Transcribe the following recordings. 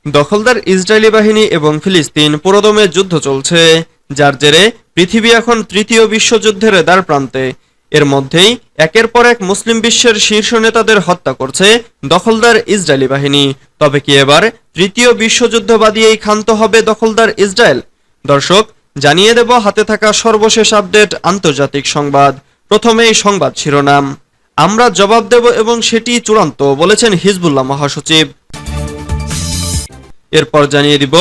দখলদার ইসরায়েলি বাহিনী এবং ফিলিস্তিন পুরোদমে যুদ্ধ চলছে, যার জেরে পৃথিবী এখন তৃতীয় বিশ্বযুদ্ধের দ্বারপ্রান্তে। এর মধ্যেই একের পর এক মুসলিম বিশ্বের শীর্ষ নেতাদের হত্যা করছে দখলদার ইসরায়েলি বাহিনী। তবে কি এবার তৃতীয় বিশ্বযুদ্ধ বাদিয়েই ক্ষান্ত হবে দখলদার ইসরায়েল? দর্শক, জানিয়ে দেব হাতে থাকা সর্বশেষ আপডেট আন্তর্জাতিক সংবাদ। প্রথমেই সংবাদ শিরোনাম। আমরা জবাব দেব এবং সেটি চূড়ান্ত, বলেছেন হিজবুল্লাহ মহাসচিব। এরপর জানিয়ে দিব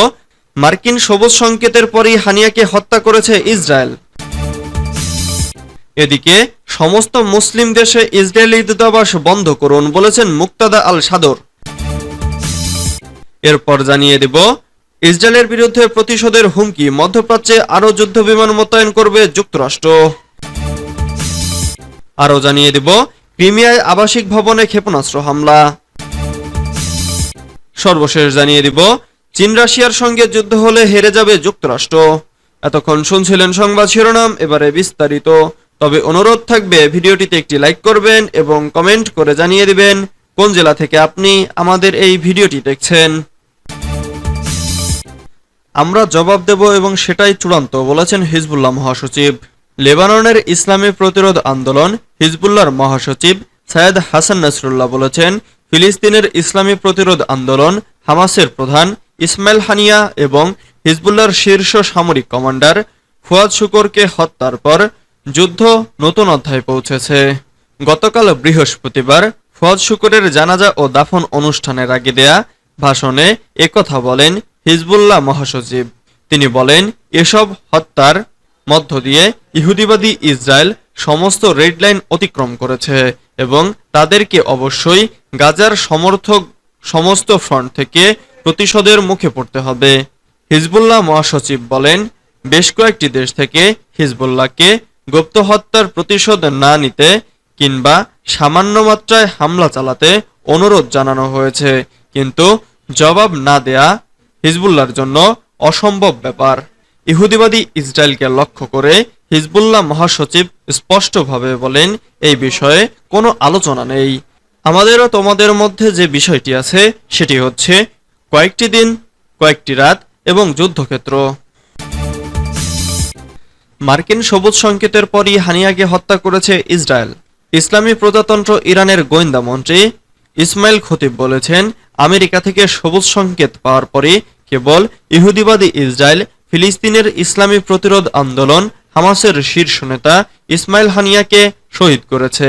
মার্কিন সবুজ সংকেতের পরই হানিয়াকে হত্যা করেছে ইসরায়েল। এদিকে সমস্ত মুসলিম দেশে ইসরায়েলি দূতাবাস বন্ধ করুন, বলেছেন মুক্তাদা আল সাদর। এরপর জানিয়ে দিব ইসরায়েলের বিরুদ্ধে প্রতিশোধের হুমকি, মধ্যপ্রাচ্যে আরও যুদ্ধবিমান মোতায়েন করবে যুক্তরাষ্ট্র। আরও জানিয়ে দিব ক্রিমিয়ায় আবাসিক ভবনে ক্ষেপণাস্ত্র হামলা। সর্বশেষ জানিয়ে দিব চীন রাশিয়ার সঙ্গে যুদ্ধ হলে হেরে যাবে যুক্তরাষ্ট্র। এতক্ষণ শুনছিলেন সংবাদ শিরোনাম, এবারে বিস্তারিত। তবে অনুরোধ থাকবে ভিডিওটিতে একটি লাইক করবেন এবং কমেন্ট করে জানিয়ে দিবেন কোন জেলা থেকে আপনি আমাদের এই ভিডিওটি দেখছেন। আমরা জবাব দেব এবং সেটাই চূড়ান্ত, বলেছেন হিজবুল্লাহ মহাসচিব। লেবাননের ইসলামী প্রতিরোধ আন্দোলন হিজবুল্লাহর মহাসচিব সৈয়দ হাসান নাসরুল্লাহ বলেছেন, ফিলিস্তিনের ইসলামী প্রতিরোধ আন্দোলন হামাসের প্রধান ইসমাইল হানিয়া এবং হিজবুল্লাহর শীর্ষ সামরিক কমান্ডার ফুয়াদ শুকরকে হত্যার পর যুদ্ধ নতুন অধ্যায়ে পৌঁছেছে। গতকাল বৃহস্পতিবার ফুয়াদ শুকরের জানাজা ও দাফন অনুষ্ঠানের আগে দেয়া ভাষণে একথা বলেন হিজবুল্লাহ মহাসচিব। তিনি বলেন, এসব হত্যার মধ্য দিয়ে ইহুদিবাদী ইসরায়েল সমস্ত রেড লাইন অতিক্রম করেছে এবং তাদেরকে অবশ্যই গাজার সমর্থক সমস্ত ফ্রন্ট থেকে প্রতিশোধের মুখে পড়তে হবে। হিজবুল্লাহ মহাসচিব বলেন, বেশ কয়েকটি দেশ থেকে হিজবুল্লাহকে গুপ্ত হত্যার প্রতিশোধ না নিতে কিংবা সামান্য মাত্রায় হামলা চালাতে অনুরোধ জানানো হয়েছে, কিন্তু জবাব না দেয়া হিজবুল্লাহর জন্য অসম্ভব ব্যাপার। ইহুদিবাদী ইসরায়েলকে লক্ষ্য করে হিজবুল্লাহ মহাসচিব স্পষ্টভাবে বলেন, এই বিষয়ে কোনো আলোচনা নেই। আমাদেরও তোমাদের মধ্যে যে বিষয়টি আছে সেটি হচ্ছে কয়েকটি দিন, কয়েকটি রাত এবং যুদ্ধক্ষেত্র। মার্কিন সবুজ সংকেতের পরই হানিয়াকে হত্যা করেছে ইসরায়েল। ইসলামী প্রজাতন্ত্র ইরানের গোয়েন্দা মন্ত্রী ইসমাইল খতিব বলেছেন, আমেরিকা থেকে সবুজ সংকেত পাওয়ার পরই কেবল ইহুদিবাদী ইসরায়েল ফিলিস্তিনের ইসলামী প্রতিরোধ আন্দোলন হামাসের শীর্ষ নেতা ইসমাইল হানিয়াকে শহীদ করেছে।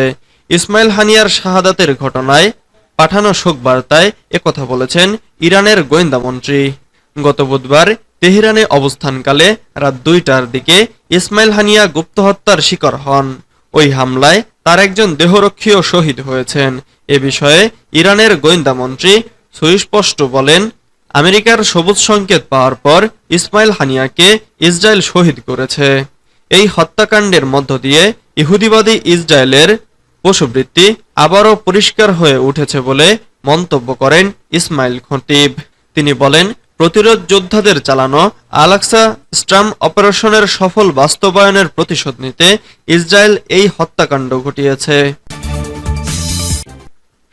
ইসমাইল হানিয়ার শাহাদাতের ঘটনায় পাঠানো শোক বার্তায় একথা বলেছেন ইরানের গোয়েন্দা মন্ত্রী। গত বুধবার তেহরানে অবস্থানকালে রাত 2টার দিকে ইসমাইল হানিয়া গুপ্ত হত্যার শিকার হন। ওই হামলায় তার একজন দেহরক্ষীও শহীদ হয়েছেন। এ বিষয়ে ইরানের গোয়েন্দা মন্ত্রী সুস্পষ্ট বলেন, আমেরিকার সবুজ সংকেত পাওয়ার পর ইসমাইল হানিয়াকে ইসরায়েল শহীদ করেছে। এই হত্যাকাণ্ডের মধ্য দিয়ে ইহুদিবাদী ইসরায়েলের পশুবৃত্তি আবারও পরিষ্কার হয়ে উঠেছে বলে মন্তব্য করেন ইসমাইল খতিব। তিনি বলেন, প্রতিরোধ যোদ্ধাদের চালানো আল-আকসা স্ট্রাম অপারেশনের সফল বাস্তবায়নের প্রতিশোধ নিতে ইসরায়েল এই হত্যাকাণ্ড ঘটিয়েছে।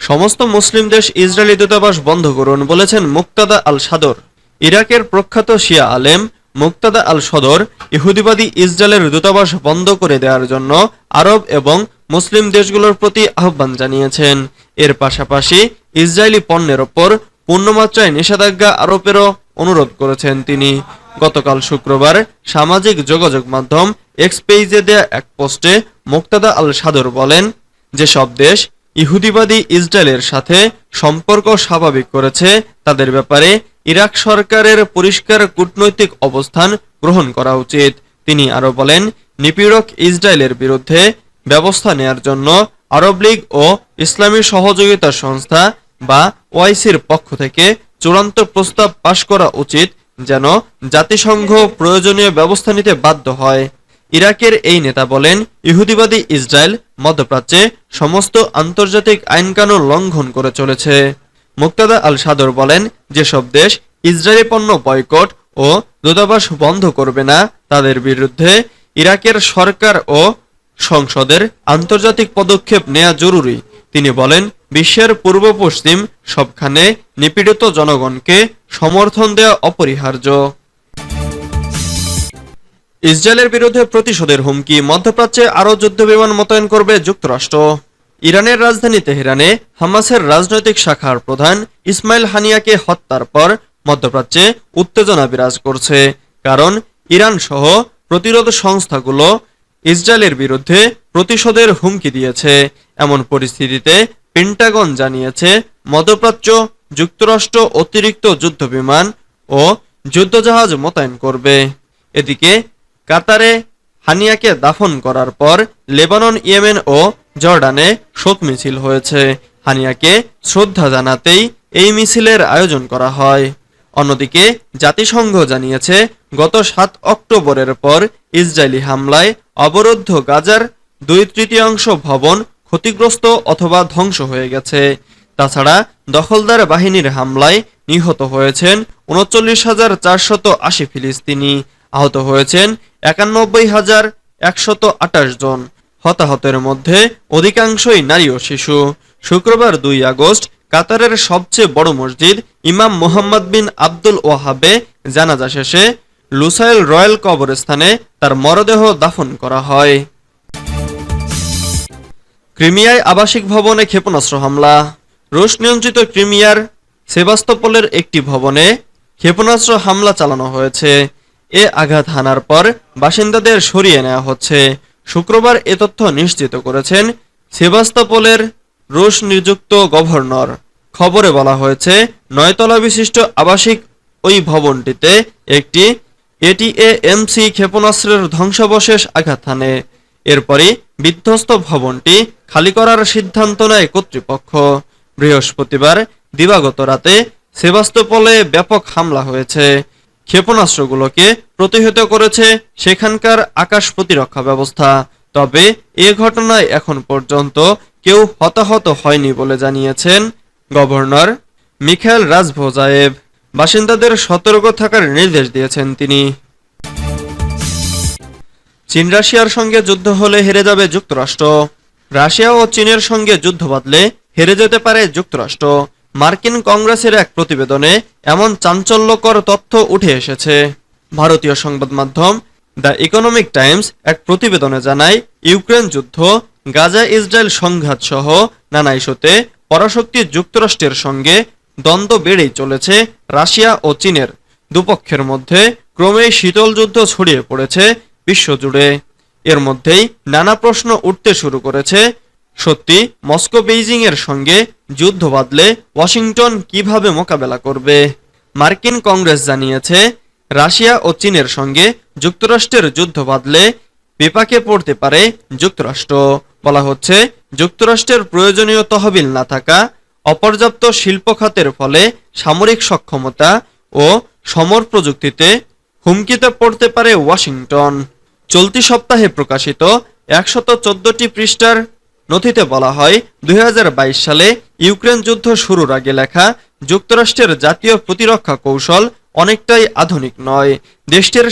সমস্ত মুসলিম দেশ ইসরায়েলি দূতাবাস বন্ধ করুন, বলেছেন মুক্তাদা আল সাদর। ইরাকের প্রখ্যাত শিয়া আলেম মুক্তাদা আল সদর ইহুদিবাদী ইসরায়েলের দূতাবাস বন্ধ করে দেওয়ার জন্য আরব এবং মুসলিম দেশগুলোর প্রতি আহ্বান জানিয়েছেন। এর পাশাপাশি ইসরায়েলি পণ্যের ওপর পূর্ণমাত্রায় নিষেধাজ্ঞা আরোপেরও অনুরোধ করেছেন তিনি। গতকাল শুক্রবার সামাজিক যোগাযোগ মাধ্যম এক্স পেজে দেয়া এক পোস্টে মুক্তাদা আল সাদর বলেন, যেসব দেশ ইহুদিবাদী ইসরায়েলের সাথে সম্পর্ক স্বাভাবিক করেছে তাদের ব্যাপারে ইরাক সরকারের পরিষ্কার কূটনৈতিক অবস্থান গ্রহণ করা উচিত। তিনি আরো বলেন, নিপীড়ক ইসরায়েলের বিরুদ্ধে ব্যবস্থা নেয়ার জন্য আরব লীগ ও ইসলামী সহযোগিতা সংস্থা বা ওআইসির পক্ষ থেকে চূড়ান্ত প্রস্তাব পাশ করা উচিত, যেন জাতিসংঘ প্রয়োজনীয় ব্যবস্থা নিতে বাধ্য হয়। ইরাকের এই নেতা বলেন, ইহুদিবাদী ইসরায়েল মধ্যপ্রাচ্যে সমস্ত আন্তর্জাতিক আইনকানুন লঙ্ঘন করে চলেছে। মুক্তাদা আল সাদর বলেন, যেসব দেশ ইসরায়েলি পণ্য বয়কট ও দূতাবাস বন্ধ করবে না তাদের বিরুদ্ধে ইরাকের সরকার ও সংসদের আন্তর্জাতিক পদক্ষেপ নেওয়া জরুরি। তিনি বলেন, বিশ্বের পূর্ব পশ্চিম সবখানে নিপীড়িত জনগণকে সমর্থন দেওয়া অপরিহার্য। ইসরায়েলের বিরুদ্ধে প্রতিশোধের হুমকি, মধ্যপ্রাচ্যে আরও যুদ্ধবিমান মোতায়েন করবে যুক্তরাষ্ট্র। ইরানের রাজধানী তেহরানে হামাসের রাজনৈতিক শাখার প্রধান ইসমাইল হানিয়াকে হত্যার পর মধ্যপ্রাচ্যে উত্তেজনা বিরাজ করছে, কারণ ইরান সহ প্রতিরোধ সংস্থাগুলো ইসরায়েলের বিরুদ্ধে প্রতিশোধের হুমকি দিয়েছে। এমন পরিস্থিতিতে পেন্টাগন জানিয়েছে, মধ্যপ্রাচ্য যুক্তরাষ্ট্র অতিরিক্ত যুদ্ধবিমান ও যুদ্ধজাহাজ মোতায়েন করবে। এদিকে কাতারে হানিয়াকে দাফন করার পর লেবানন, ইয়েমেন ও জর্ডানে শোক মিছিল হয়েছে। হানিয়াকে শ্রদ্ধা জানাতেই এই মিছিলের আয়োজন করা হয়। অন্যদিকে জাতিসংঘ জানিয়েছে, গত 7 অক্টোবরের পর ইসরায়েলি হামলায় অবরুদ্ধ গাজার 2/3 ভবন ক্ষতিগ্রস্ত অথবা ধ্বংস হয়ে গেছে। তাছাড়া দখলদার বাহিনীর হামলায় নিহত হয়েছেন 39,480 ফিলিস্তিনি, আহত হয়েছেন 91,128 জন। হতাহতের মধ্যে অধিকাংশই নারী ও শিশু। শুক্রবার 2 আগস্ট কাতারের সবচেয়ে বড় মসজিদ ইমাম মোহাম্মদ বিন আব্দুল ওয়াহাবে জানাজা শেষে লুসাইল রয়্যাল কবরস্থানে তার মরদেহ দাফন করা হয়। ক্রিমিয়ায় আবাসিক ভবনে ক্ষেপণাস্ত্র হামলা। রুশ নিয়ন্ত্রিত ক্রিমিয়ার সেভাস্তোপোলের একটি ভবনে ক্ষেপণাস্ত্র হামলা চালানো হয়েছে। এ আঘাত হানার পর বাসিন্দাদের সরিয়ে নেওয়া হচ্ছে। শুক্রবার এ তথ্য নিশ্চিত করেছেন সেভাস্তোপোলের রুশ নিযুক্ত গভর্নর। খবরে বলা হয়েছে, 9 তলা বিশিষ্ট আবাসিক ওই ভবনটিতে একটি এটিএএমসি ক্ষেপণাস্ত্রের ধ্বংসাবশেষ আঘাত হানে। এরপরই বিধ্বস্ত ভবনটি খালি করার সিদ্ধান্ত নেয় কর্তৃপক্ষ। বৃহস্পতিবার দিবাগত রাতে সেভাস্তোপোলে ব্যাপক হামলা হয়েছে। ক্ষেপণাস্ত্রগুলোকে প্রতিহত করেছে সেখানকার আকাশ প্রতিরক্ষা ব্যবস্থা। তবে এ ঘটনায় এখন পর্যন্ত কেউ হতাহত হয়নি বলে জানিয়েছেন গভর্নর মিখাইল রাজভোজায়েভ। বাসিন্দাদের সতর্ক থাকার নির্দেশ দিয়েছেন তিনি। চীন রাশিয়ার সঙ্গে যুদ্ধ হলে হেরে যাবে যুক্তরাষ্ট্র। রাশিয়া ও চীনের সঙ্গে যুদ্ধ বাঁধলে হেরে যেতে পারে যুক্তরাষ্ট্র। মার্কিন কংগ্রেসের এক প্রতিবেদনে এমন চাঞ্চল্যকর তথ্য উঠে এসেছে। ভারতীয় সংবাদ মাধ্যম দ্য ইকোনমিক টাইমস এক প্রতিবেদনে জানায়, ইউক্রেন যুদ্ধ, গাজা ইসরায়েল সংঘাত সহ নানা ইস্যুতে পরাশক্তি যুক্তরাষ্ট্রের সঙ্গে দ্বন্দ্ব বেড়েই চলেছে। রাশিয়া ও চীনের দুপক্ষের মধ্যে ক্রমেই শীতল যুদ্ধ ছড়িয়ে পড়েছে বিশ্বজুড়ে। এর মধ্যেই নানা প্রশ্ন উঠতে শুরু করেছে। সত্যি মস্কো বেইজিং এর সঙ্গে যুদ্ধ বাঁধলে ওয়াশিংটন কিভাবে মোকাবেলা করবে? মার্কিন কংগ্রেস জানিয়েছে, রাশিয়া ও চীনের সঙ্গে যুক্তরাষ্ট্রের যুদ্ধ বাঁধলে বিপাকে পড়তে পারে যুক্তরাষ্ট্র। বলা হচ্ছে, যুক্তরাষ্ট্রের প্রয়োজনীয় তহবিল না থাকা, অপর্যাপ্ত শিল্প খাতের ফলে সামরিক সক্ষমতা ও সমর প্রযুক্তিতে হুমকিতে পড়তে পারে ওয়াশিংটন। চলতি সপ্তাহে প্রকাশিত 114টি পৃষ্ঠার নথিতে বলা হয়, 2022 সালে ইউক্রেন যুদ্ধ শুরুর আগে লেখা যুক্তরাষ্ট্রের জাতীয় প্রতিরক্ষা কৌশল অনেকটাই আধুনিক নয়। দেশটির